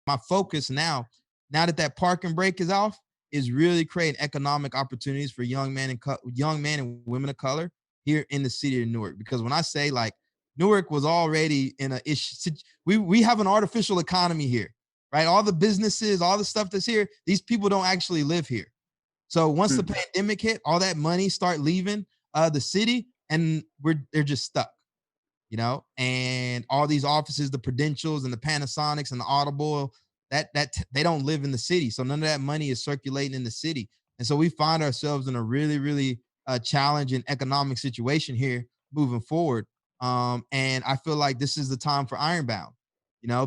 my focus now that that park and break is off, is really creating economic opportunities for young men and women of color here in the city of Newark. Because when I say like Newark was already in a issue, we have an artificial economy here, right? All the businesses, all the stuff that's here, these people don't actually live here. So once the pandemic hit, all that money start leaving the city, and they're just stuck, and all these offices, the Prudentials and the Panasonics and the Audible, that they don't live in the city, so none of that money is circulating in the city, and so we find ourselves in a really, really challenging economic situation here moving forward. And I feel like this is the time for Ironbound,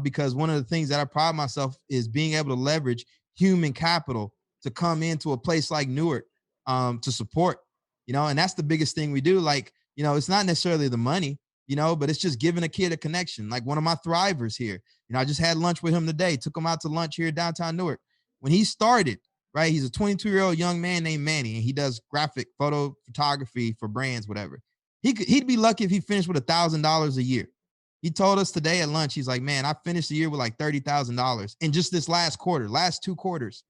because one of the things that I pride myself is being able to leverage human capital to come into a place like Newark to support, and that's the biggest thing we do. Like, it's not necessarily the money, but it's just giving a kid a connection. Like one of my thrivers here, I just had lunch with him today, took him out to lunch here downtown Newark. When he started, right, he's a 22-year-old young man named Manny, and he does graphic photography for brands, whatever. He'd be lucky if he finished with $1,000 a year. He told us today at lunch, he's like, man, I finished the year with like $30,000 in just this last 2 quarters,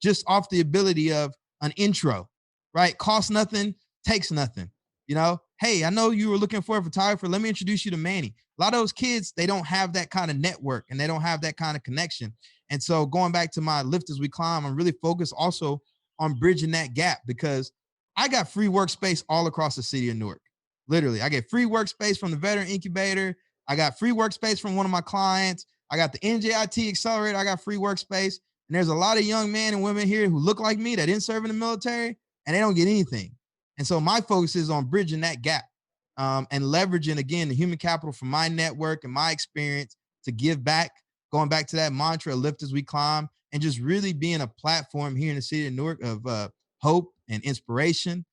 just off the ability of an intro, right? Costs nothing, takes nothing. Hey, I know you were looking for a photographer. Let me introduce you to Manny. A lot of those kids, they don't have that kind of network and they don't have that kind of connection. And so going back to my Lift as We Climb, I'm really focused also on bridging that gap, because I got free workspace all across the city of Newark. Literally, I get free workspace from the Veteran Incubator. I got free workspace from one of my clients. I got the NJIT Accelerator. I got free workspace. And there's a lot of young men and women here who look like me that didn't serve in the military and they don't get anything. And so my focus is on bridging that gap and leveraging, again, the human capital from my network and my experience to give back, going back to that mantra, Lift as We Climb, and just really being a platform here in the city of Newark of hope and inspiration